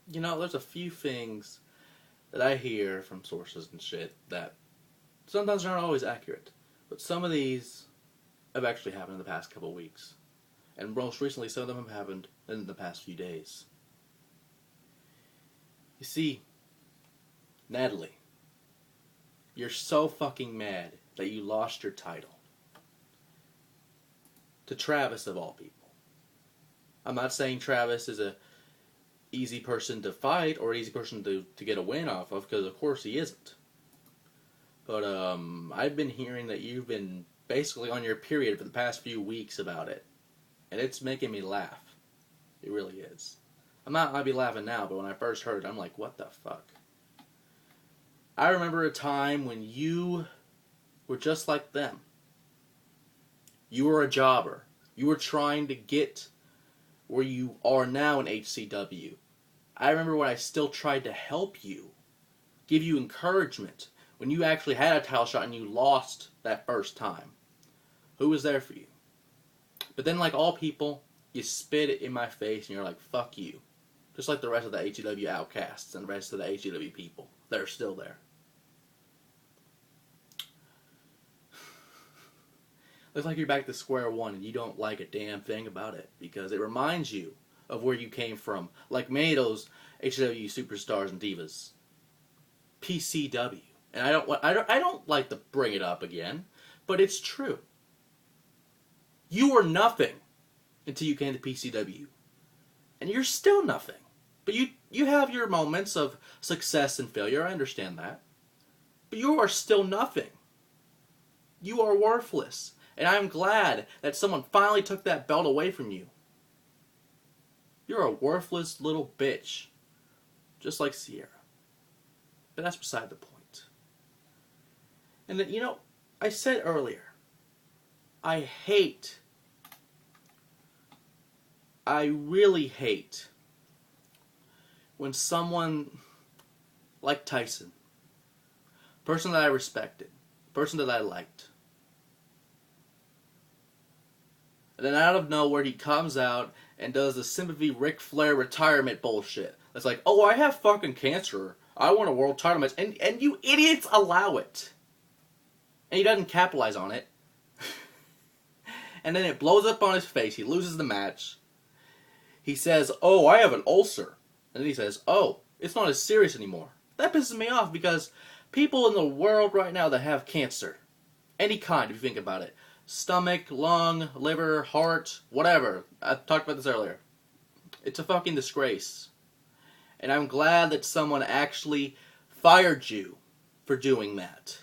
There's a few things that I hear from sources and shit that sometimes aren't always accurate. But some of these have actually happened in the past couple of weeks. And most recently, some of them have happened in the past few days. You see, Natalie, you're so fucking mad that you lost your title. To Travis, of all people. I'm not saying Travis is a easy person to fight or easy person to get a win off of, because of course he isn't. But I've been hearing that you've been basically on your period for the past few weeks about it. And it's making me laugh. It really is. I'm not going to be laughing now, but when I first heard it, I'm like, what the fuck? I remember a time when you were just like them. You were a jobber. You were trying to get where you are now in HCW. I remember when I still tried to help you, give you encouragement, when you actually had a title shot and you lost that first time. Who was there for you? But then, like all people, you spit it in my face and you're like, fuck you. Just like the rest of the HCW outcasts and the rest of the HCW people that are still there. Looks like you're back to square one and you don't like a damn thing about it because it reminds you of where you came from. Like many of those HCW superstars and divas. PCW. And I don't like to bring it up again, but it's true. You were nothing until you came to PCW. And you're still nothing. But you have your moments of success and failure, I understand that. But you are still nothing. You are worthless. And I'm glad that someone finally took that belt away from you. You're a worthless little bitch. Just like Sierra. But that's beside the point. And then, I said earlier, I really hate when someone like Tyson, person that I respected, person that I liked, and then out of nowhere he comes out and does the sympathy Ric Flair retirement bullshit. It's like, oh, I have fucking cancer. I want a world title match. And you idiots allow it. And he doesn't capitalize on it. And then it blows up on his face. He loses the match. He says, oh, I have an ulcer. And then he says, oh, it's not as serious anymore. That pisses me off because people in the world right now that have cancer, any kind if you think about it, stomach, lung, liver, heart, whatever. I talked about this earlier. It's a fucking disgrace. And I'm glad that someone actually fired you for doing that.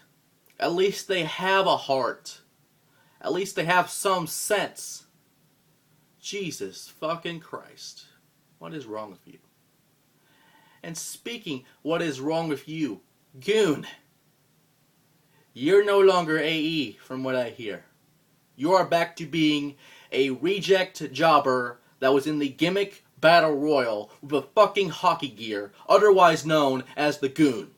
At least they have a heart. At least they have some sense. Jesus fucking Christ. What is wrong with you? And speaking, what is wrong with you? Goon. You're no longer AE from what I hear. You are back to being a reject jobber that was in the gimmick battle royal with a fucking hockey gear, otherwise known as the Goon.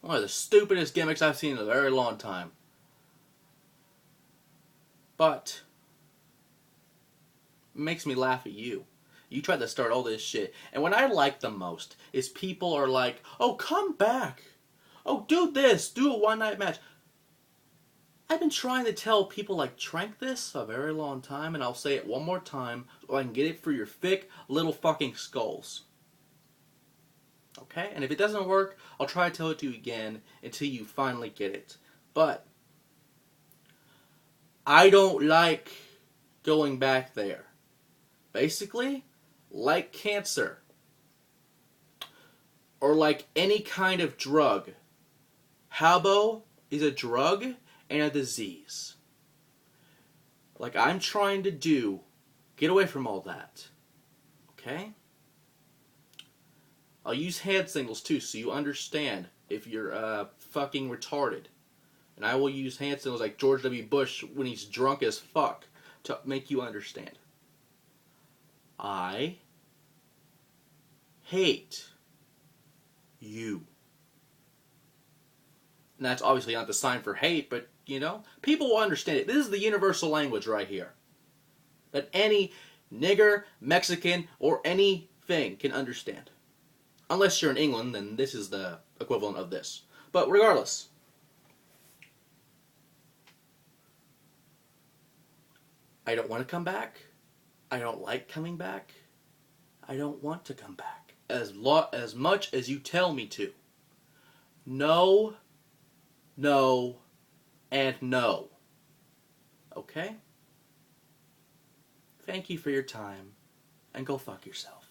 One of the stupidest gimmicks I've seen in a very long time. But it makes me laugh at you. You tried to start all this shit. And what I like the most is people are like, oh, come back. Oh, do this. Do a one-night match. I've been trying to tell people like Trank this a very long time, and I'll say it one more time so I can get it for your thick little fucking skulls. Okay? And if it doesn't work, I'll try to tell it to you again until you finally get it. But I don't like going back there. Basically, like cancer. Or like any kind of drug. Habo is a drug and a disease. Like I'm trying to do, get away from all that. Okay? I'll use hand signals too so you understand if you're fucking retarded. And I will use hand signals like George W. Bush when he's drunk as fuck to make you understand. I hate you. And that's obviously not the sign for hate, but, people will understand it. This is the universal language right here. That any nigger, Mexican, or anything can understand. Unless you're in England, then this is the equivalent of this. But regardless, I don't want to come back. I don't like coming back. I don't want to come back. As much as you tell me to. No, no, and no. Okay? Thank you for your time, and go fuck yourself.